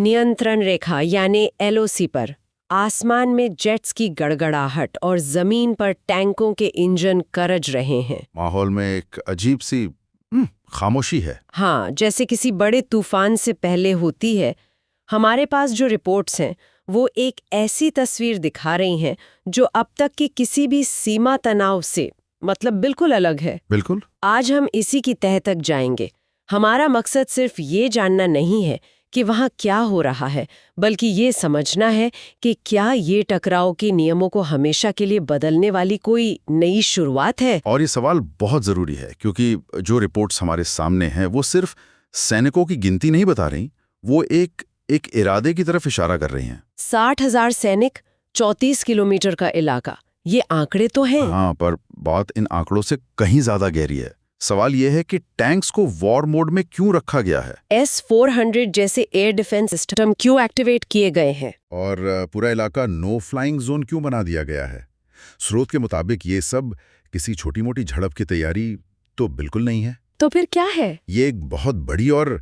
नियंत्रण रेखा यानी एलओसी पर आसमान में जेट्स की गड़गड़ाहट और जमीन पर टैंकों के इंजन गरज रहे हैं। माहौल में एक अजीब सी खामोशी है। हाँ, जैसे किसी बड़े तूफान से पहले होती है। हमारे पास जो रिपोर्ट्स हैं वो एक ऐसी तस्वीर दिखा रही हैं जो अब तक की किसी भी सीमा तनाव से मतलब बिल्कुल अलग है। बिल्कुल। आज हम इसी की तह तक जाएंगे। हमारा मकसद सिर्फ ये जानना नहीं है कि वहाँ क्या हो रहा है, बल्कि ये समझना है कि क्या ये टकराव के नियमों को हमेशा के लिए बदलने वाली कोई नई शुरुआत है। और ये सवाल बहुत जरूरी है क्योंकि जो रिपोर्ट्स हमारे सामने हैं वो सिर्फ सैनिकों की गिनती नहीं बता रही, वो एक इरादे की तरफ इशारा कर रही हैं। 60,000 सैनिक, 34 किलोमीटर का इलाका, ये आंकड़े तो हैं। हाँ, पर बात इन आंकड़ों से कहीं ज्यादा गहरी है। सवाल यह है कि टैंक्स को वॉर मोड में क्यों रखा गया है? S-400 जैसे एयर डिफेंस सिस्टम क्यों एक्टिवेट किए गए हैं? और पूरा इलाका नो फ्लाइंग जोन क्यों बना दिया गया है? स्रोत के मुताबिक ये सब किसी छोटी मोटी झड़प की तैयारी तो बिल्कुल नहीं है। तो फिर क्या है? ये एक बहुत बड़ी और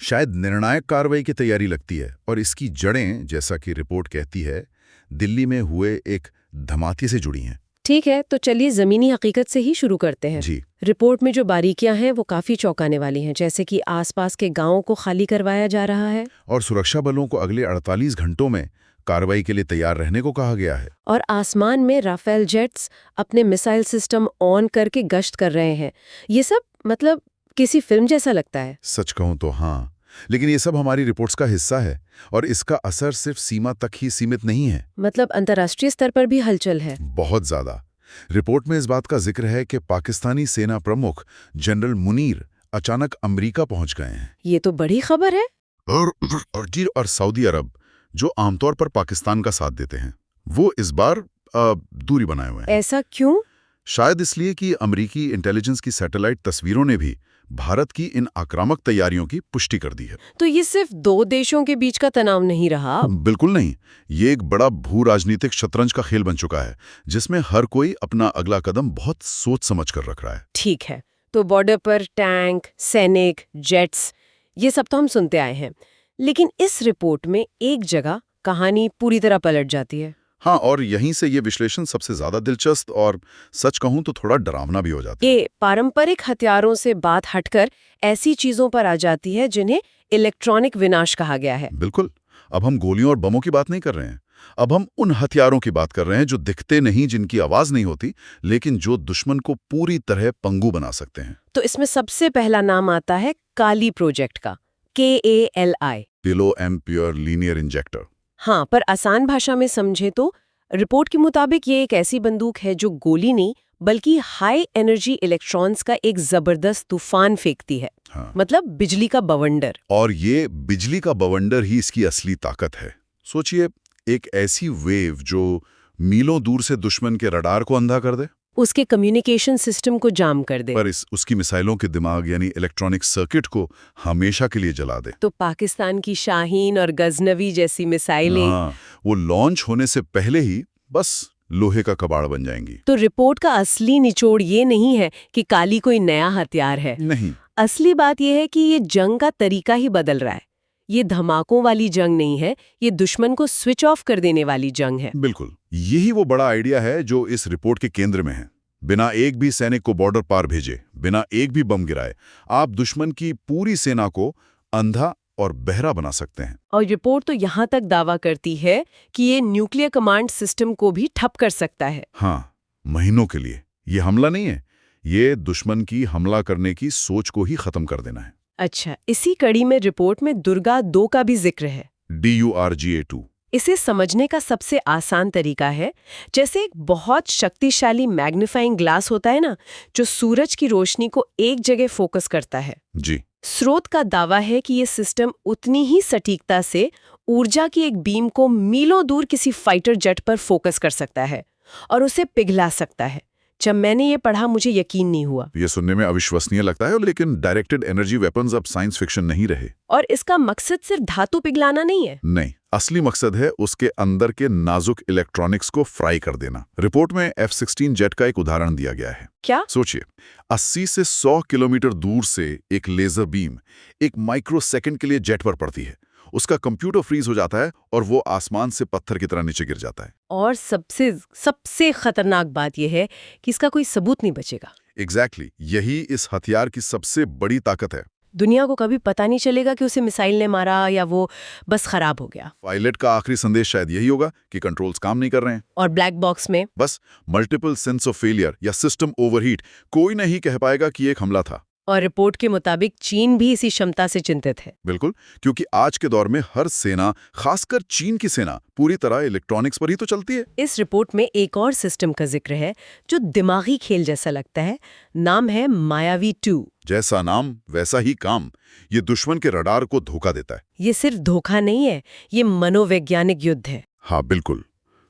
शायद निर्णायक कार्रवाई की तैयारी लगती है, और इसकी जड़ें, जैसा कि रिपोर्ट कहती है, दिल्ली में हुए एक धमाके से जुड़ी हैं। ठीक है, तो चलिए जमीनी हकीकत से ही शुरू करते हैं। जी। रिपोर्ट में जो बारीकियां हैं वो काफी चौंकाने वाली हैं, जैसे कि आसपास के गांवों को खाली करवाया जा रहा है और सुरक्षा बलों को अगले 48 घंटों में कार्रवाई के लिए तैयार रहने को कहा गया है। और आसमान में राफेल जेट्स अपने मिसाइल सिस्टम ऑन करके गश्त कर रहे हैं। ये सब मतलब किसी फिल्म जैसा लगता है। सच कहूं तो हाँ, लेकिन ये सब हमारी रिपोर्ट्स का हिस्सा है, और इसका असर सिर्फ सीमा तक ही सीमित नहीं है। मतलब अंतर्राष्ट्रीय स्तर पर भी हलचल है। बहुत ज्यादा। रिपोर्ट में इस बात का जिक्र है कि पाकिस्तानी सेना प्रमुख जनरल मुनीर अचानक अमेरिका पहुंच गए हैं। ये तो बड़ी खबर है। और सऊदी अरब, जो आमतौर पर पाकिस्तान का साथ देते हैं, वो इस बार दूरी बनाए हुए हैं। ऐसा क्यों? शायद इसलिए कि अमेरिकी इंटेलिजेंस की सैटेलाइट तस्वीरों ने भी भारत की इन आक्रामक तैयारियों की पुष्टि कर दी है। तो ये सिर्फ दो देशों के बीच का तनाव नहीं रहा? बिल्कुल नहीं। ये एक बड़ा भू राजनीतिक शतरंज का खेल बन चुका है, जिसमें हर कोई अपना अगला कदम बहुत सोच समझ कर रख रहा है। ठीक है, तो बॉर्डर पर टैंक, सैनिक, जेट्स, ये सब तो हम सुनते आए हैं, लेकिन इस रिपोर्ट में एक जगह कहानी पूरी तरह पलट जाती है। हाँ, और यहीं से ये विश्लेषण सबसे ज्यादा दिलचस्प और सच कहूं तो थोड़ा डरावना भी हो जाता है। ये पारंपरिक हथियारों से बात हटकर ऐसी चीजों पर आ जाती है जिन्हें इलेक्ट्रॉनिक विनाश कहा गया है। बिल्कुल। अब हम गोलियों और बमों की बात नहीं कर रहे हैं। अब हम उन हथियारों की बात कर रहे हैं जो दिखते नहीं, जिनकी आवाज नहीं होती, लेकिन जो दुश्मन को पूरी तरह पंगु बना सकते हैं। तो इसमें सबसे पहला नाम आता है काली प्रोजेक्ट का, KALI। Kilo ampere linear injector. हाँ, पर आसान भाषा में समझे तो रिपोर्ट के मुताबिक ये एक ऐसी बंदूक है जो गोली नहीं बल्कि हाई एनर्जी इलेक्ट्रॉन्स का एक जबरदस्त तूफान फेंकती है। हाँ। मतलब बिजली का बवंडर। और ये बिजली का बवंडर ही इसकी असली ताकत है। सोचिए, एक ऐसी वेव जो मीलों दूर से दुश्मन के रडार को अंधा कर दे, उसके कम्युनिकेशन सिस्टम को जाम कर दे, पर उसकी मिसाइलों के दिमाग यानी इलेक्ट्रॉनिक सर्किट को हमेशा के लिए जला दे। तो पाकिस्तान की शाहीन और गजनवी जैसी मिसाइलें, हाँ, वो लॉन्च होने से पहले ही बस लोहे का कबाड़ बन जाएंगी। तो रिपोर्ट का असली निचोड़ ये नहीं है कि काली कोई नया हथियार है। नहीं। असली बात यह है कि ये जंग का तरीका ही बदल रहा है। ये धमाकों वाली जंग नहीं है, ये दुश्मन को स्विच ऑफ कर देने वाली जंग है। बिल्कुल। यही वो बड़ा आइडिया है जो इस रिपोर्ट के केंद्र में है। बिना एक भी सैनिक को बॉर्डर पार भेजे, बिना एक भी बम गिराए, आप दुश्मन की पूरी सेना को अंधा और बहरा बना सकते हैं। और रिपोर्ट तो यहाँ तक दावा करती है कि ये न्यूक्लियर कमांड सिस्टम को भी ठप कर सकता है। हाँ, महीनों के लिए। ये हमला नहीं है, ये दुश्मन की हमला करने की सोच को ही खत्म कर देना है। अच्छा, इसी कड़ी में रिपोर्ट में दुर्गा 2 का भी जिक्र है। DURGA-2। इसे समझने का सबसे आसान तरीका है, जैसे एक बहुत शक्तिशाली मैग्नीफाइंग ग्लास होता है ना, जो सूरज की रोशनी को एक जगह फोकस करता है। जी। स्रोत का दावा है कि ये सिस्टम उतनी ही सटीकता से ऊर्जा की एक बीम को मीलों दूर किसी फाइटर जेट पर फोकस कर सकता है और उसे पिघला सकता है। जब मैंने ये पढ़ा मुझे यकीन नहीं हुआ। ये सुनने में अविश्वसनीय लगता है, लेकिन डायरेक्टेड एनर्जी वेपन्स अब साइंस फिक्शन नहीं रहे। और इसका मकसद सिर्फ धातु पिघलाना नहीं है। नहीं, असली मकसद है उसके अंदर के नाजुक इलेक्ट्रॉनिक्स को फ्राई कर देना। रिपोर्ट में F-16 जेट का एक उदाहरण दिया गया है। क्या? सोचिए, 80 से 100 किलोमीटर दूर से एक लेजर बीम एक माइक्रोसेकंड के लिए जेट पर पड़ती है उसका कंप्यूटर फ्रीज हो जाता है और वो आसमान से पत्थर की तरह नीचे गिर जाता है। और सबसे सबसे खतरनाक बात यह है कि इसका कोई सबूत नहीं बचेगा। एग्जैक्टली यही इस हथियार की सबसे बड़ी ताकत है। दुनिया को कभी पता नहीं चलेगा कि उसे मिसाइल ने मारा या वो बस खराब हो गया। पायलट का आखिरी संदेश शायद यही होगा कि कंट्रोल्स काम नहीं कर रहे हैं। और ब्लैक बॉक्स में बस मल्टीपल सेंस ऑफ फेलियर या सिस्टम ओवरहीट, कोई नहीं कह पाएगा कि एक हमला था। और रिपोर्ट के मुताबिक चीन भी इसी क्षमता से चिंतित है। बिल्कुल, क्योंकि आज के दौर में हर सेना, खासकर चीन की सेना, पूरी तरह इलेक्ट्रॉनिक्स पर ही तो चलती है। इस रिपोर्ट में एक और सिस्टम का जिक्र है जो दिमागी खेल जैसा लगता है। नाम है मायावी 2। जैसा नाम वैसा ही काम। ये दुश्मन के रडार को धोखा देता है। ये सिर्फ धोखा नहीं है, ये मनोवैज्ञानिक युद्ध है। हाँ बिल्कुल।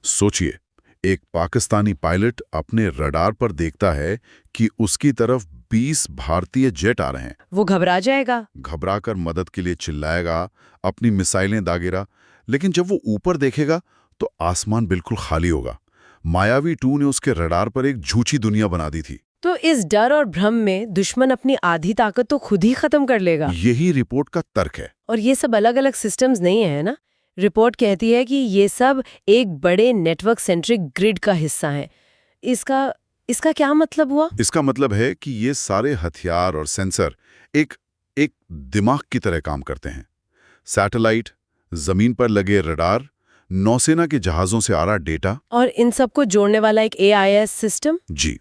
सोचिए, एक पाकिस्तानी पायलट अपने रडार पर देखता है कि उसकी तरफ 20 भारतीय जेट आ रहे हैं। वो घबरा जाएगा, घबराकर मदद के लिए चिल्लाएगा, अपनी मिसाइलें दागेगा, लेकिन जब वो ऊपर देखेगा तो आसमान बिल्कुल खाली होगा। मायावी 2 ने उसके रडार पर एक झूठी दुनिया बना दी थी। तो इस डर और भ्रम में दुश्मन अपनी आधी ताकत तो खुद ही खत्म कर लेगा। यही रिपोर्ट का तर्क है। और ये सब अलग अलग सिस्टम्स नहीं है ना। रिपोर्ट कहती है कि ये सब एक बड़े नेटवर्क सेंट्रिक ग्रिड का हिस्सा है। इसका क्या मतलब हुआ? इसका मतलब है कि ये सारे हथियार और सेंसर एक दिमाग की तरह काम करते हैं। सैटेलाइट, जमीन पर लगे रडार, नौसेना के जहाजों से आ रहा डेटा, और इन सबको जोड़ने वाला एक AIS सिस्टम। जी,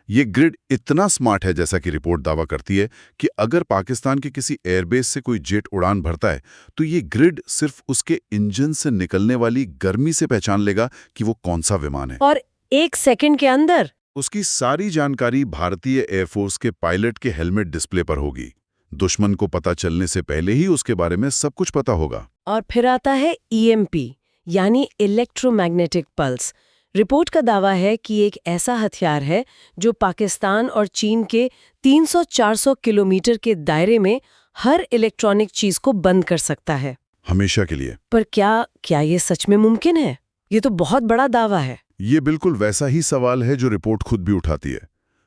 ये ग्रिड इतना स्मार्ट है, जैसा कि रिपोर्ट दावा करती है, कि अगर पाकिस्तान के किसी एयरबेस से कोई जेट उड़ान भरता है तो ये ग्रिड सिर्फ उसके इंजन से निकलने वाली गर्मी से पहचान लेगा कि वो कौन सा विमान है। और 1 सेकंड के अंदर उसकी सारी जानकारी भारतीय एयरफोर्स के पायलट के हेलमेट डिस्प्ले पर होगी। दुश्मन को पता चलने से पहले ही उसके बारे में सब कुछ पता होगा। और फिर आता है EMP यानी इलेक्ट्रोमैग्नेटिक पल्स। रिपोर्ट का दावा है कि एक ऐसा हथियार है जो पाकिस्तान और चीन के 300-400 किलोमीटर के दायरे में हर इलेक्ट्रॉनिक चीज को बंद कर सकता है, हमेशा के लिए। पर क्या ये सच में मुमकिन है? ये तो बहुत बड़ा दावा है। ये बिल्कुल वैसा ही सवाल है जो रिपोर्ट खुद भी उठाती है।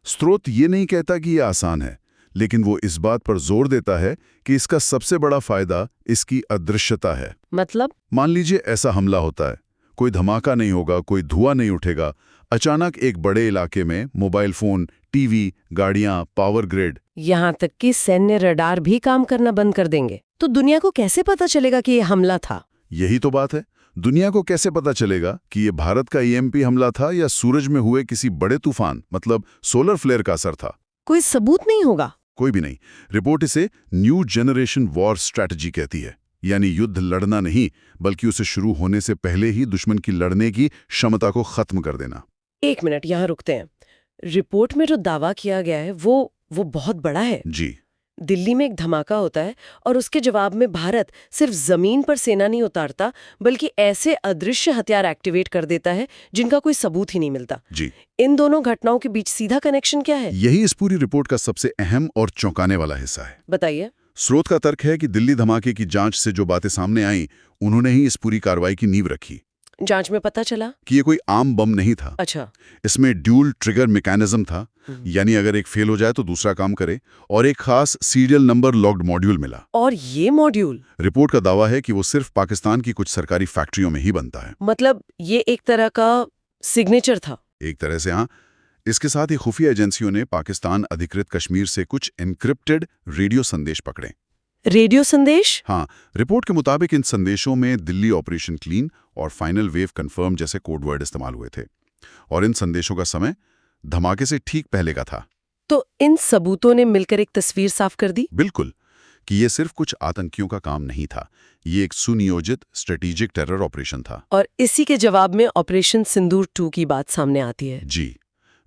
स्रोत ये नहीं कहता कि ये आसान है, लेकिन वो इस बात पर जोर देता है कि इसका सबसे बड़ा फायदा इसकी अदृश्यता है। मतलब? मान लीजिए ऐसा हमला होता है, कोई धमाका नहीं होगा, कोई धुआं नहीं उठेगा, अचानक एक बड़े इलाके में मोबाइल फोन, टीवी, गाड़ियां, पावर ग्रिड, यहाँ तक कि सैन्य रडार भी काम करना बंद कर देंगे। तो दुनिया को कैसे पता चलेगा कि ये हमला था? यही तो बात है। दुनिया को कैसे पता चलेगा कि ये भारत का EMP हमला था या सूरज में हुए किसी बड़े तूफान, मतलब सोलर फ्लेयर का असर था? कोई सबूत नहीं होगा। कोई भी नहीं। रिपोर्ट इसे न्यू जनरेशन वॉर स्ट्रैटेजी कहती है, यानी युद्ध लड़ना नहीं, बल्कि उसे शुरू होने से पहले ही दुश्मन की लड़ने की क्षमता को खत्म कर देना। 1 मिनट यहाँ रुकते हैं। रिपोर्ट में जो दावा किया गया है वो बहुत बड़ा है। जी। दिल्ली में एक धमाका होता है और उसके जवाब में भारत सिर्फ जमीन पर सेना नहीं उतारता, बल्कि ऐसे अदृश्य हथियार एक्टिवेट कर देता है जिनका कोई सबूत ही नहीं मिलता। जी। इन दोनों घटनाओं के बीच सीधा कनेक्शन क्या है? यही इस पूरी रिपोर्ट का सबसे अहम और चौंकाने वाला हिस्सा है। बताइए। स्रोत का तर्क है कि दिल्ली धमाके की जांच से जो बातें सामने आईं, उन्होंने ही इस पूरी कार्रवाई की नींव रखी। जांच में पता चला कि ये कोई आम बम नहीं था। अच्छा। इसमें ड्यूल ट्रिगर मैकेनिज्म था, यानी अगर एक फेल हो जाए तो दूसरा काम करे, और एक खास सीरियल नंबर लॉक्ड मॉड्यूल मिला। और ये मॉड्यूल? रिपोर्ट का दावा है कि वो सिर्फ पाकिस्तान की कुछ सरकारी फैक्ट्रियों में ही बनता है। मतलब ये एक तरह का सिग्नेचर था? एक तरह से हाँ। इसके साथ ही खुफिया एजेंसियों ने पाकिस्तान अधिकृत कश्मीर से कुछ एन्क्रिप्टेड रेडियो संदेश पकड़े। रेडियो संदेश? हाँ, रिपोर्ट के मुताबिक इन संदेशों में दिल्ली ऑपरेशन क्लीन और फाइनल वेव कंफर्म जैसे कोडवर्ड इस्तेमाल हुए थे, और इन संदेशों का समय धमाके से ठीक पहले का था। तो इन सबूतों ने मिलकर एक तस्वीर साफ कर दी? बिल्कुल, कि ये सिर्फ कुछ आतंकियों का काम नहीं था, ये एक सुनियोजित स्ट्रेटेजिक टेरर ऑपरेशन था। और इसी के जवाब में ऑपरेशन सिंदूर 2 की बात सामने आती है। जी।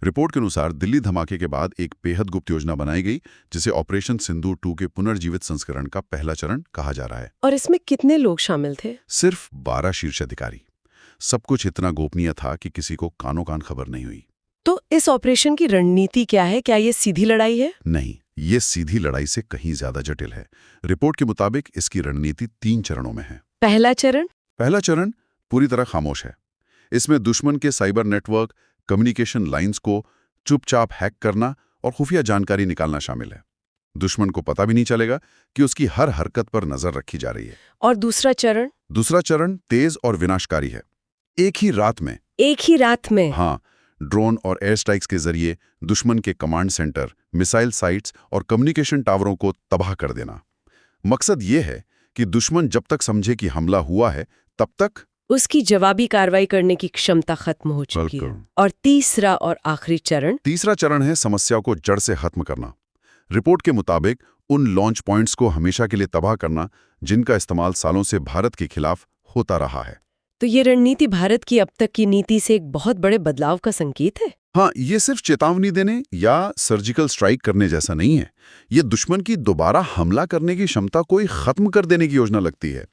रिपोर्ट के अनुसार दिल्ली धमाके के बाद एक बेहद गुप्त योजना बनाई गई, जिसे ऑपरेशन सिंदूर 2 के पुनर्जीवित संस्करण का पहला चरण कहा जा रहा है। और इसमें कितने लोग शामिल थे? सिर्फ 12 शीर्ष अधिकारी। सब कुछ इतना गोपनीय था कि किसी को कानो कान खबर नहीं हुई। तो इस ऑपरेशन की रणनीति क्या है? क्या ये सीधी लड़ाई है? नहीं, ये सीधी लड़ाई से कहीं ज्यादा जटिल है। रिपोर्ट के मुताबिक इसकी रणनीति 3 चरणों में है। पहला चरण पूरी तरह खामोश है। इसमें दुश्मन के साइबर नेटवर्क, कम्युनिकेशन लाइंस को चुपचाप हैक करना और खुफिया जानकारी निकालना शामिल है। दुश्मन को पता भी नहीं चलेगा कि उसकी हर हरकत पर नजर रखी जा रही है। और दूसरा चरण तेज और विनाशकारी है। एक ही रात में हाँ, ड्रोन और एयर स्ट्राइक्स के जरिए दुश्मन के कमांड सेंटर, मिसाइल साइट्स और कम्युनिकेशन टावरों को तबाह कर देना। मकसद ये है कि दुश्मन जब तक समझे कि हमला हुआ है, तब तक उसकी जवाबी कार्रवाई करने की क्षमता खत्म हो चुकी है। और तीसरा और आखिरी चरण है समस्या को जड़ से खत्म करना। रिपोर्ट के मुताबिक उन लॉन्च पॉइंट्स को हमेशा के लिए तबाह करना जिनका इस्तेमाल सालों से भारत के खिलाफ होता रहा है। तो ये रणनीति भारत की अब तक की नीति से एक बहुत बड़े बदलाव का संकेत है। हाँ, ये सिर्फ चेतावनी देने या सर्जिकल स्ट्राइक करने जैसा नहीं है। ये दुश्मन की दोबारा हमला करने की क्षमता को ही खत्म कर देने की योजना लगती है।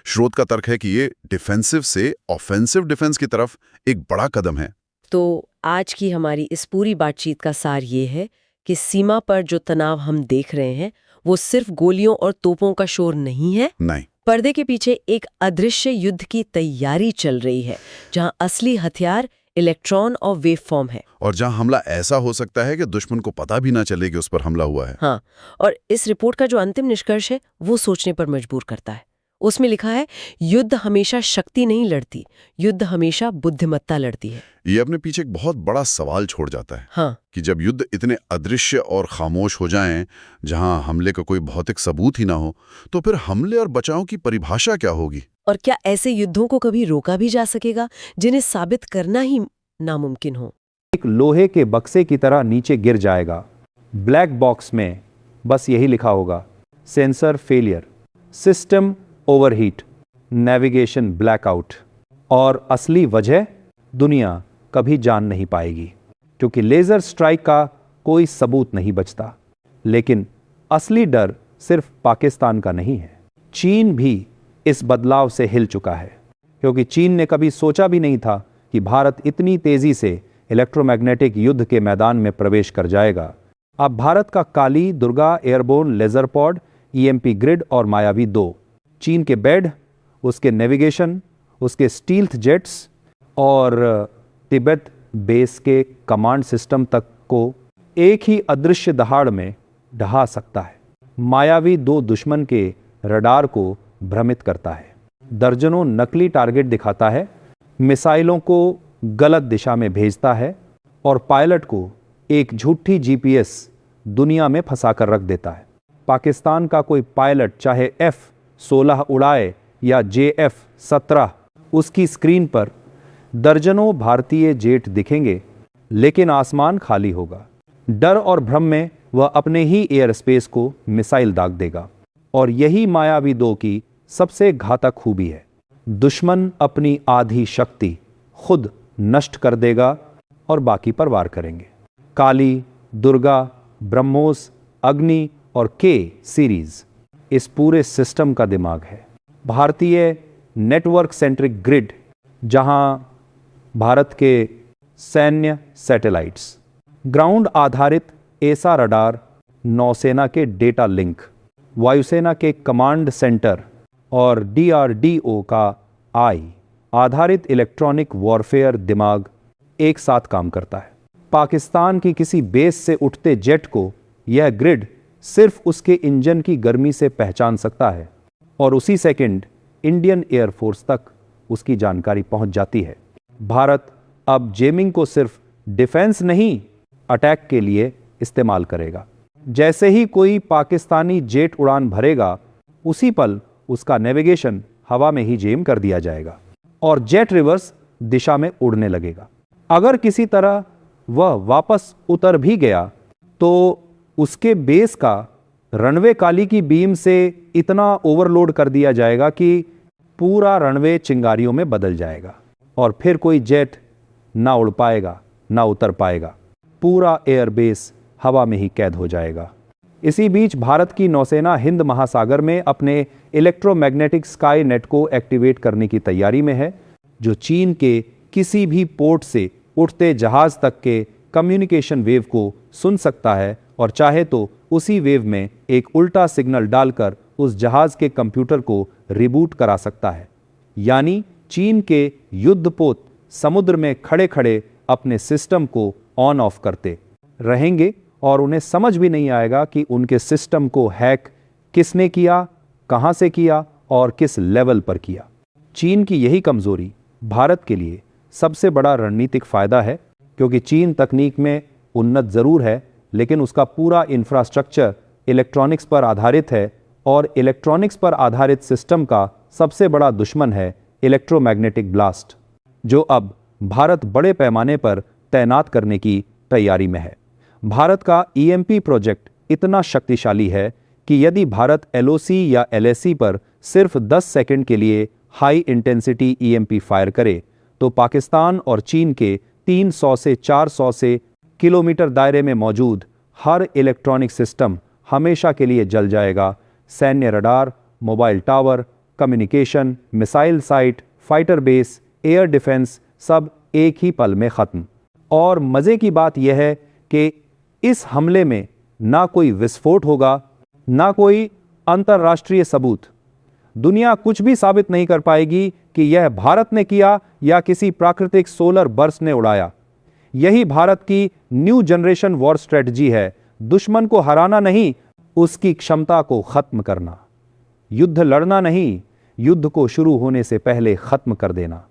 स्रोत का तर्क है कि ये डिफेंसिव से ऑफेंसिव डिफेंस की तरफ एक बड़ा कदम है। तो आज की हमारी इस पूरी बातचीत का सार ये है कि सीमा पर जो तनाव हम देख रहे हैं वो सिर्फ गोलियों और तोपों का शोर नहीं है। नहीं, पर्दे के पीछे एक अदृश्य युद्ध की तैयारी चल रही है, जहां असली हथियार इलेक्ट्रॉन और वेव फॉर्म है, और जहां हमला ऐसा हो सकता है कि दुश्मन को पता भी ना चले कि उस पर हमला हुआ है। हाँ, और इस रिपोर्ट का जो अंतिम निष्कर्ष है वो सोचने पर मजबूर करता है। उसमें लिखा है, युद्ध हमेशा शक्ति नहीं लड़ती, युद्ध हमेशा बुद्धिमत्ता लड़ती है। ये अपने पीछे एक बहुत बड़ा सवाल छोड़ जाता है। हाँ, कि जब युद्ध इतने अदृश्य और खामोश हो जाएं, जहां हमले का कोई भौतिक सबूत ही ना हो, तो फिर हमले और बचाव की परिभाषा क्या होगी? और क्या ऐसे युद्धों को कभी रोका भी जा सकेगा जिन्हें साबित करना ही नामुमकिन हो? एक लोहे के बक्से की तरह नीचे गिर जाएगा। ब्लैक बॉक्स में बस यही लिखा होगा, sensor failure, system overheat, navigation blackout. और असली वजह दुनिया कभी जान नहीं पाएगी, क्योंकि लेजर स्ट्राइक का कोई सबूत नहीं बचता। लेकिन असली डर सिर्फ पाकिस्तान का नहीं है। चीन भी इस बदलाव से हिल चुका है, क्योंकि चीन ने कभी सोचा भी नहीं था कि भारत इतनी तेजी से इलेक्ट्रोमैग्नेटिक युद्ध के मैदान में प्रवेश कर जाएगा। अब भारत का Kali, Durga, airborne laser pod, EMP grid और मायावी 2, चीन के बेड, उसके नेविगेशन, उसके स्टील्थ जेट्स और तिब्बत बेस के कमांड सिस्टम तक को एक ही अदृश्य दहाड़ में ढहा सकता है। मायावी 2 दुश्मन के रडार को भ्रमित करता है, दर्जनों नकली टारगेट दिखाता है, मिसाइलों को गलत दिशा में भेजता है और पायलट को एक झूठी जीपीएस दुनिया में फंसाकर रख देता है। पाकिस्तान का कोई पायलट चाहे F-16 उड़ाए या JF-17, उसकी स्क्रीन पर दर्जनों भारतीय जेट दिखेंगे, लेकिन आसमान खाली होगा। डर और भ्रम में वह अपने ही एयर स्पेस को मिसाइल दाग देगा। और यही मायावी 2 की सबसे घातक खूबी है। दुश्मन अपनी आधी शक्ति खुद नष्ट कर देगा और बाकी पर वार करेंगे। काली, दुर्गा, ब्रह्मोस, अग्नि और के सीरीज इस पूरे सिस्टम का दिमाग है। भारतीय नेटवर्क सेंट्रिक ग्रिड, जहां भारत के सैन्य सैटेलाइट्स, ग्राउंड आधारित एसा रडार, नौसेना के डेटा लिंक, वायुसेना के कमांड सेंटर और DRDO का आई आधारित इलेक्ट्रॉनिक वॉरफेयर दिमाग एक साथ काम करता है। पाकिस्तान की किसी बेस से उठते जेट को यह ग्रिड सिर्फ उसके इंजन की गर्मी से पहचान सकता है और उसी सेकंड इंडियन एयरफोर्स तक उसकी जानकारी पहुंच जाती है। भारत अब जेमिंग को सिर्फ डिफेंस नहीं, अटैक के लिए इस्तेमाल करेगा। जैसे ही कोई पाकिस्तानी जेट उड़ान भरेगा, उसी पल उसका नेविगेशन हवा में ही जेम कर दिया जाएगा और जेट रिवर्स दिशा में उड़ने लगेगा। अगर किसी तरह वह वापस उतर भी गया तो उसके बेस का रनवे काली की बीम से इतना ओवरलोड कर दिया जाएगा कि पूरा रनवे चिंगारियों में बदल जाएगा और फिर कोई जेट ना उड़ पाएगा ना उतर पाएगा। पूरा एयरबेस हवा में ही कैद हो जाएगा। इसी बीच भारत की नौसेना हिंद महासागर में अपने इलेक्ट्रोमैग्नेटिक स्काई नेट को एक्टिवेट करने की तैयारी में है, जो चीन के किसी भी पोर्ट से उठते जहाज तक के कम्युनिकेशन वेव को सुन सकता है और चाहे तो उसी वेव में एक उल्टा सिग्नल डालकर उस जहाज के कंप्यूटर को रिबूट करा सकता है। यानी चीन के युद्धपोत समुद्र में खड़े खड़े अपने सिस्टम को ऑन ऑफ करते रहेंगे और उन्हें समझ भी नहीं आएगा कि उनके सिस्टम को हैक किसने किया, कहां से किया और किस लेवल पर किया। चीन की यही कमजोरी भारत के लिए सबसे बड़ा रणनीतिक फायदा है, क्योंकि चीन तकनीक में उन्नत जरूर है, लेकिन उसका पूरा इंफ्रास्ट्रक्चर इलेक्ट्रॉनिक्स पर आधारित है और इलेक्ट्रॉनिक्स पर आधारित सिस्टम का सबसे बड़ा दुश्मन है इलेक्ट्रोमैग्नेटिक ब्लास्ट, जो अब भारत बड़े पैमाने पर तैनात करने की तैयारी में है। भारत का ईएमपी प्रोजेक्ट इतना शक्तिशाली है कि यदि भारत एलओसी या एलएसी पर सिर्फ 10 सेकंड के लिए हाई इंटेंसिटी ईएमपी फायर करे तो पाकिस्तान और चीन के 300 से 400 से किलोमीटर दायरे में मौजूद हर इलेक्ट्रॉनिक सिस्टम हमेशा के लिए जल जाएगा। सैन्य radar, mobile tower, communication, missile site, fighter base, air defence सब एक ही पल में खत्म। और मजे की बात यह है कि इस हमले में ना कोई विस्फोट होगा, ना कोई अंतर्राष्ट्रीय सबूत। दुनिया कुछ भी साबित नहीं कर पाएगी कि यह भारत ने किया या किसी प्राकृतिक सोलर बर्स्ट ने उड़ाया। यही भारत की न्यू जनरेशन वॉर स्ट्रेटजी है, दुश्मन को हराना नहीं, उसकी क्षमता को खत्म करना। युद्ध लड़ना नहीं, युद्ध को शुरू होने से पहले खत्म कर देना।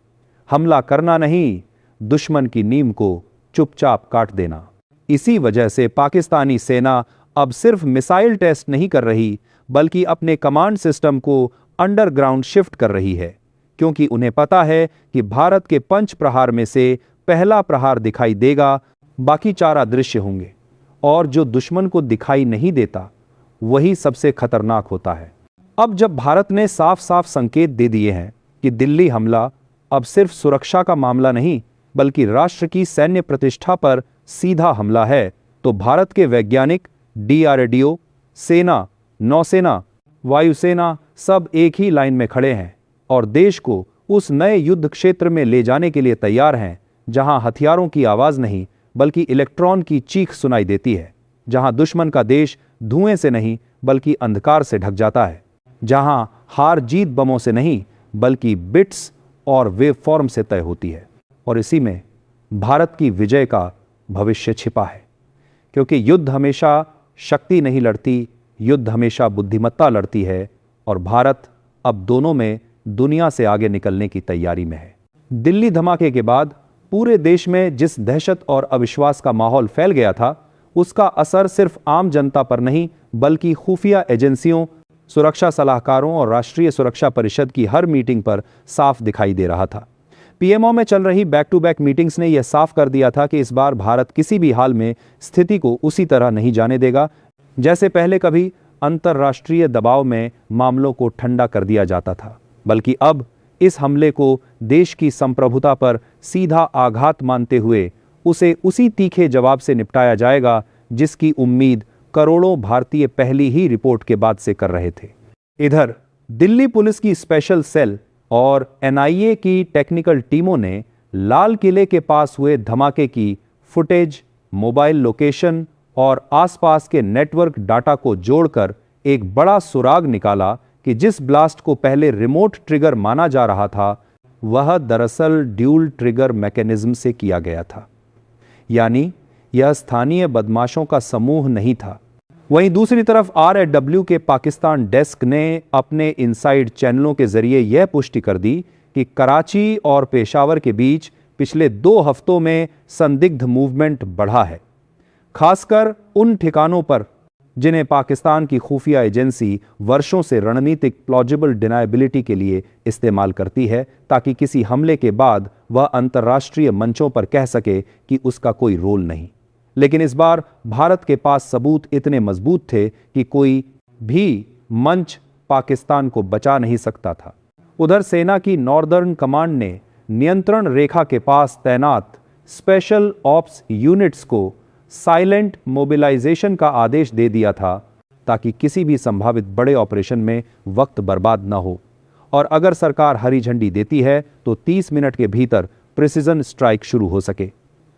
हमला करना नहीं, दुश्मन की नींव को चुपचाप काट देना। इसी वजह से पाकिस्तानी सेना अब सिर्फ मिसाइल टेस्ट नहीं कर रही, बल्कि अपने कमांड सिस्टम को अंडरग्राउंड शिफ्ट कर रही है, क्योंकि उन्हें पता है कि भारत के पंच प्रहार में से पहला प्रहार दिखाई देगा, बाकी 4 अदृश्य होंगे। और जो दुश्मन को दिखाई नहीं देता वही सबसे खतरनाक होता है। अब जब भारत ने साफ साफ संकेत दे दिए हैं कि दिल्ली हमला अब सिर्फ सुरक्षा का मामला नहीं, बल्कि राष्ट्र की सैन्य प्रतिष्ठा पर सीधा हमला है, तो भारत के वैज्ञानिक, डीआरडीओ, सेना, नौसेना, वायुसेना सब एक ही लाइन में खड़े हैं और देश को उस नए युद्ध क्षेत्र में ले जाने के लिए तैयार हैं, जहां हथियारों की आवाज नहीं बल्कि इलेक्ट्रॉन की चीख सुनाई देती है, जहां दुश्मन का देश धुएं से नहीं बल्कि अंधकार से ढक जाता है, जहां हार जीत बमों से नहीं बल्कि बिट्स और वेवफॉर्म से तय होती है। और इसी में भारत की विजय का भविष्य छिपा है, क्योंकि युद्ध हमेशा शक्ति नहीं लड़ती, युद्ध हमेशा बुद्धिमत्ता लड़ती है, और भारत अब दोनों में दुनिया से आगे निकलने की तैयारी में है। दिल्ली धमाके के बाद पूरे देश में जिस दहशत और अविश्वास का माहौल फैल गया था, उसका असर सिर्फ आम जनता पर नहीं बल्कि खुफिया एजेंसियों, सुरक्षा सलाहकारों और राष्ट्रीय सुरक्षा परिषद की हर मीटिंग पर साफ दिखाई दे रहा था। पीएमओ में चल रही बैक टू बैक मीटिंग्स ने यह साफ कर दिया था कि इस बार भारत किसी भी हाल में स्थिति को उसी तरह नहीं जाने देगा जैसे पहले कभी अंतर्राष्ट्रीय दबाव में मामलों को ठंडा कर दिया जाता था, बल्कि अब इस हमले को देश की संप्रभुता पर सीधा आघात मानते हुए उसे उसी तीखे जवाब से निपटाया जाएगा जिसकी उम्मीद करोड़ों भारतीय पहली ही रिपोर्ट के बाद से कर रहे थे। इधर दिल्ली पुलिस की स्पेशल सेल और एनआईए की टेक्निकल टीमों ने लाल किले के पास हुए धमाके की फुटेज, मोबाइल लोकेशन और आसपास के नेटवर्क डाटा को जोड़कर एक बड़ा सुराग निकाला कि जिस ब्लास्ट को पहले रिमोट ट्रिगर माना जा रहा था, वह दरअसल ड्यूल ट्रिगर मैकेनिज्म से किया गया था। यानी यह स्थानीय बदमाशों का समूह नहीं था। वहीं दूसरी तरफ आरएडब्ल्यू के पाकिस्तान डेस्क ने अपने इनसाइड चैनलों के जरिए यह पुष्टि कर दी कि कराची और पेशावर के बीच पिछले 2 हफ्तों में संदिग्ध मूवमेंट बढ़ा है, खासकर उन ठिकानों पर जिन्हें पाकिस्तान की खुफिया एजेंसी वर्षों से रणनीतिक प्लॉजिबल डिनायबिलिटी के लिए इस्तेमाल करती है, ताकि किसी हमले के बाद वह अंतर्राष्ट्रीय मंचों पर कह सके कि उसका कोई रोल नहीं। लेकिन इस बार भारत के पास सबूत इतने मजबूत थे कि कोई भी मंच पाकिस्तान को बचा नहीं सकता था। उधर सेना की नॉर्दर्न कमांड ने नियंत्रण रेखा के पास तैनात स्पेशल ऑप्स यूनिट्स को साइलेंट मोबिलाइजेशन का आदेश दे दिया था, ताकि किसी भी संभावित बड़े ऑपरेशन में वक्त बर्बाद न हो, और अगर सरकार हरी झंडी देती है तो 30 मिनट के भीतर प्रिसिजन स्ट्राइक शुरू हो सके।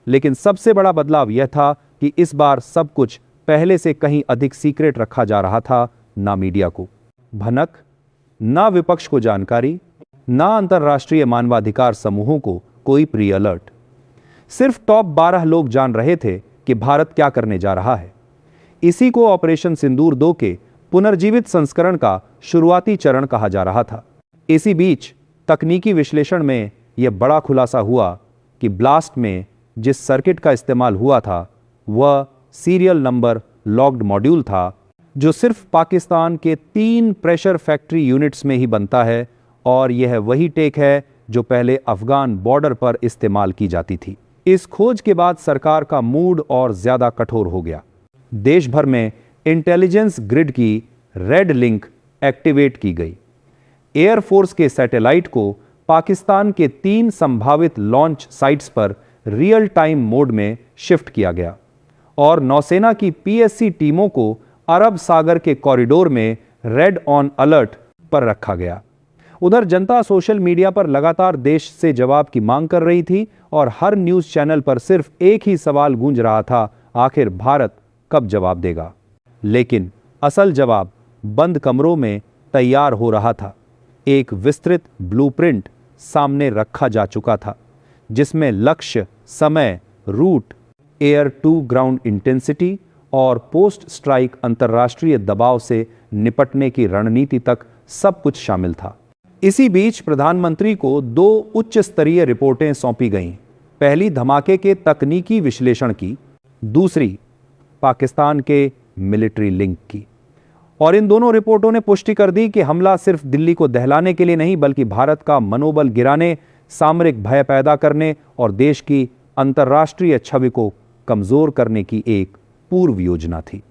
लेकिन सबसे बड़ा बदलाव यह था कि इस बार सब कुछ पहले से कहीं अधिक सीक्रेट रखा जा रहा था। ना मीडिया को भनक, ना विपक्ष को जानकारी, ना अंतर्राष्ट्रीय मानवाधिकार समूहों को कोई प्री अलर्ट। सिर्फ टॉप 12 लोग जान रहे थे कि भारत क्या करने जा रहा है, इसी को ऑपरेशन सिंदूर 2 के पुनर्जीवित संस्करण का शुरुआती चरण कहा जा रहा था। इसी बीच तकनीकी विश्लेषण में यह बड़ा खुलासा हुआ कि ब्लास्ट में जिस सर्किट का इस्तेमाल हुआ था वह सीरियल नंबर लॉक्ड मॉड्यूल था, जो सिर्फ पाकिस्तान के 3 प्रेशर फैक्ट्री यूनिट्स में ही बनता है, और यह वही टेक है जो पहले अफगान बॉर्डर पर इस्तेमाल की जाती थी। इस खोज के बाद सरकार का मूड और ज्यादा कठोर हो गया। देश भर में इंटेलिजेंस ग्रिड की रेड लिंक एक्टिवेट की गई। एयरफोर्स के सैटेलाइट को पाकिस्तान के 3 संभावित लॉन्च साइट्स पर रियल टाइम मोड में शिफ्ट किया गया और नौसेना की पीएससी टीमों को अरब सागर के कॉरिडोर में रेड ऑन अलर्ट पर रखा गया। उधर जनता सोशल मीडिया पर लगातार देश से जवाब की मांग कर रही थी और हर न्यूज चैनल पर सिर्फ एक ही सवाल गूंज रहा था, आखिर भारत कब जवाब देगा। लेकिन असल जवाब बंद कमरों में तैयार हो रहा था। एक विस्तृत ब्लूप्रिंट सामने रखा जा चुका था, जिसमें लक्ष्य, समय, route, air to ground intensity और पोस्ट स्ट्राइक अंतर्राष्ट्रीय दबाव से निपटने की रणनीति तक सब कुछ शामिल था। इसी बीच प्रधानमंत्री को 2 उच्च स्तरीय रिपोर्टें सौंपी गईं। पहली धमाके के तकनीकी विश्लेषण की, दूसरी पाकिस्तान के मिलिट्री लिंक की। और इन दोनों रिपोर्टों ने पुष्टि कर दी कि हमला सिर्फ दिल्ली को दहलाने के लिए नहीं, बल्कि भारत का मनोबल गिराने, सामरिक भय पैदा करने और देश की अंतर्राष्ट्रीय छवि को कमजोर करने की एक पूर्व योजना थी।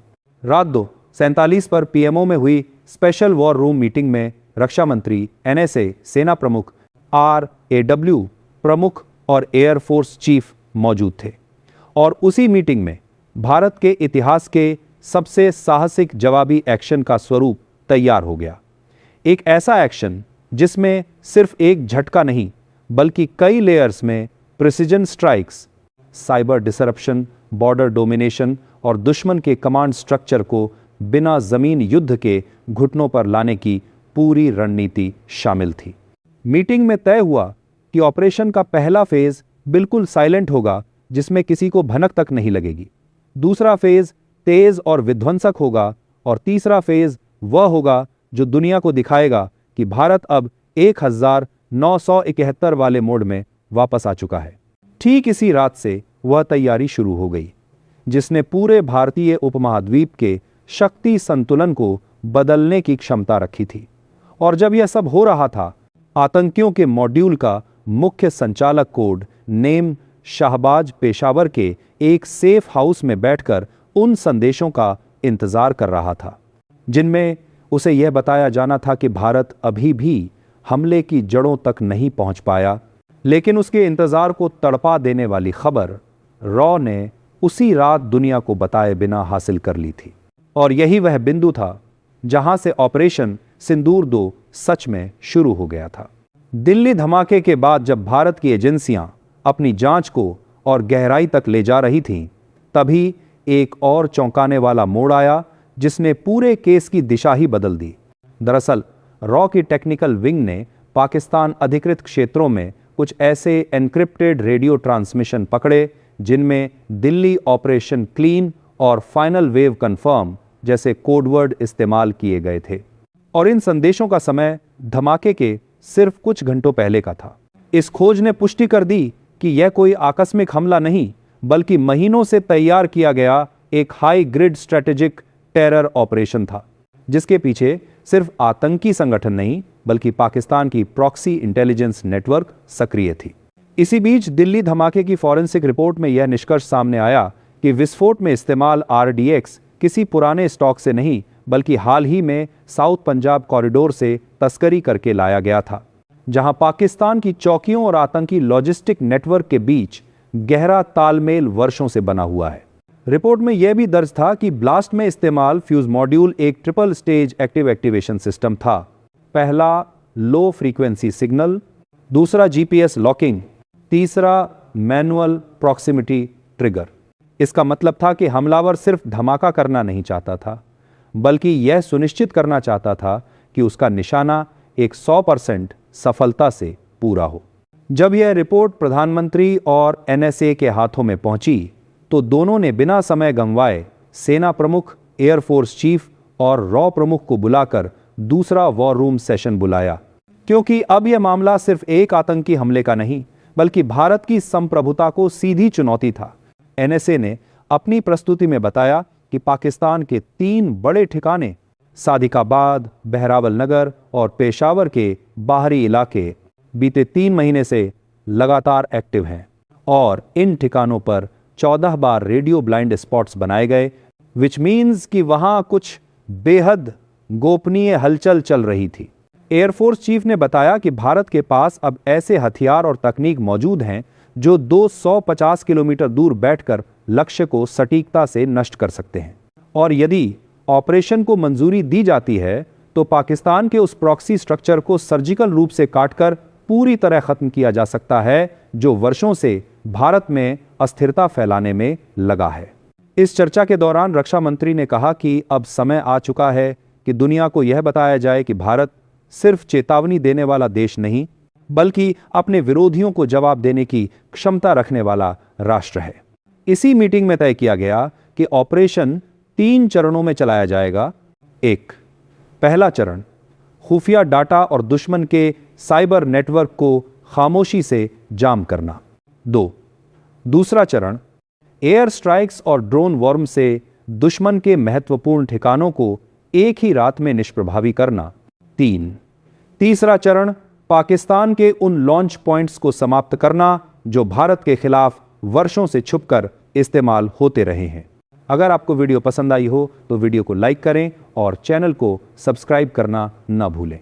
रात 2:47 पर पीएमओ में हुई स्पेशल वॉर रूम मीटिंग में रक्षा मंत्री, एनएसए सेना प्रमुख, आरएडब्ल्यू प्रमुख और एयरफोर्स चीफ मौजूद थे। और उसी मीटिंग में भारत के इतिहास के सबसे साहसिक जवाबी एक्शन का स्वरूप तैयार हो गया। एक ऐसा एक्शन जिसमें सिर्फ एक झटका नहीं, बल्कि कई लेयर्स में precision strikes, cyber disruption, border domination और दुश्मन के कमांड स्ट्रक्चर को बिना जमीन युद्ध के घुटनों पर लाने की पूरी रणनीति शामिल थी। मीटिंग में तय हुआ कि ऑपरेशन का पहला फेज बिल्कुल साइलेंट होगा, जिसमें किसी को भनक तक नहीं लगेगी। दूसरा फेज तेज और विध्वंसक होगा और तीसरा फेज वह होगा जो दुनिया को दिखाएगा कि भारत अब 1971 वाले मोड में वापस आ चुका है। ठीक इसी रात से वह तैयारी शुरू हो गई, जिसने पूरे भारतीय उपमहाद्वीप के शक्ति संतुलन को बदलने की क्षमता रखी थी। और जब यह सब हो रहा था, आतंकियों के मॉड्यूल का मुख्य संचालक कोड नेम शाहबाज पेशावर के एक सेफ हाउस में बैठकर उन संदेशों का इंतजार कर रहा था, जिनमें उसे यह बताया जाना था कि भारत अभी भी हमले की जड़ों तक नहीं पहुंच पाया। लेकिन उसके इंतजार को तड़पा देने वाली खबर रॉ ने उसी रात दुनिया को बताए बिना हासिल कर ली थी। और यही वह बिंदु था जहां से ऑपरेशन सिंदूर 2 सच में शुरू हो गया था। दिल्ली धमाके के बाद जब भारत की एजेंसियां अपनी जांच को और गहराई तक ले जा रही थीं, तभी एक और चौंकाने वाला मोड़ आया, जिसने पूरे केस की दिशा ही बदल दी। दरअसल रॉ की टेक्निकल विंग ने पाकिस्तान अधिकृत क्षेत्रों में कुछ ऐसे एन्क्रिप्टेड रेडियो ट्रांसमिशन पकड़े, जिनमें दिल्ली ऑपरेशन क्लीन और फाइनल वेव कंफर्म जैसे कोडवर्ड इस्तेमाल किए गए थे। और इन संदेशों का समय धमाके के सिर्फ कुछ घंटों पहले का था। इस खोज ने पुष्टि कर दी कि यह कोई आकस्मिक हमला नहीं, बल्कि महीनों से तैयार किया गया एक high grid strategic terror operation था, जिसके पीछे सिर्फ आतंकी संगठन नहीं, बल्कि पाकिस्तान की प्रॉक्सी इंटेलिजेंस नेटवर्क सक्रिय थी। इसी बीच दिल्ली धमाके की फॉरेंसिक रिपोर्ट में यह निष्कर्ष सामने आया कि विस्फोट में इस्तेमाल RDX किसी पुराने स्टॉक से नहीं, बल्कि हाल ही में साउथ पंजाब कॉरिडोर से तस्करी करके लाया गया था, जहां पाकिस्तान की चौकियों और आतंकी लॉजिस्टिक नेटवर्क के बीच गहरा तालमेल वर्षों से बना हुआ है। रिपोर्ट में यह भी दर्ज था कि ब्लास्ट में इस्तेमाल फ्यूज मॉड्यूल एक ट्रिपल स्टेज एक्टिवेशन सिस्टम था। पहला लो फ्रीक्वेंसी सिग्नल, दूसरा GPS लॉकिंग, तीसरा मैनुअल प्रॉक्सिमिटी ट्रिगर। इसका मतलब था कि हमलावर सिर्फ धमाका करना नहीं चाहता था, बल्कि यह सुनिश्चित करना चाहता था कि उसका निशाना एक 100% सफलता से पूरा हो। जब यह रिपोर्ट प्रधानमंत्री और NSA के हाथों में पहुंची, तो दोनों ने बिना समय गंवाए सेना प्रमुख एयरफोर्स चीफ और रॉ प्रमुख को बुलाकर दूसरा वॉर रूम सेशन बुलाया, क्योंकि अब यह मामला सिर्फ एक आतंकी हमले का नहीं बल्कि भारत की संप्रभुता को सीधी चुनौती था। एनएसए ने अपनी प्रस्तुति में बताया कि पाकिस्तान के 3 बड़े ठिकाने सादिकाबाद, बहरावल नगर और पेशावर के बाहरी इलाके बीते 3 महीने से लगातार एक्टिव हैं और इन ठिकानों पर 14 बार रेडियो ब्लाइंड स्पॉट्स बनाए गए, विच मीन्स कि वहां कुछ बेहद गोपनीय हलचल चल रही थी। एयरफोर्स चीफ ने बताया कि भारत के पास अब ऐसे हथियार और तकनीक मौजूद हैं जो 250 किलोमीटर दूर बैठकर लक्ष्य को सटीकता से नष्ट कर सकते हैं, और यदि ऑपरेशन को मंजूरी दी जाती है तो पाकिस्तान के उस प्रॉक्सी स्ट्रक्चर को सर्जिकल रूप से काटकर पूरी तरह खत्म किया जा सकता है जो वर्षों से भारत में अस्थिरता फैलाने में लगा है। इस चर्चा के दौरान रक्षा मंत्री ने कहा कि अब समय आ चुका है कि दुनिया को यह बताया जाए कि भारत सिर्फ चेतावनी देने वाला देश नहीं बल्कि अपने विरोधियों को जवाब देने की क्षमता रखने वाला राष्ट्र है। इसी मीटिंग में तय किया गया कि ऑपरेशन 3 चरणों में चलाया जाएगा। 1, पहला चरण खुफिया डाटा और दुश्मन के साइबर नेटवर्क को खामोशी से जाम करना। 2, दूसरा चरण एयर स्ट्राइक्स और ड्रोन वॉर्म से दुश्मन के महत्वपूर्ण ठिकानों को एक ही रात में निष्प्रभावी करना। 3, तीसरा चरण पाकिस्तान के उन लॉन्च पॉइंट्स को समाप्त करना जो भारत के खिलाफ वर्षों से छुपकर इस्तेमाल होते रहे हैं। अगर आपको वीडियो पसंद आई हो तो वीडियो को लाइक करें और चैनल को सब्सक्राइब करना न भूलें।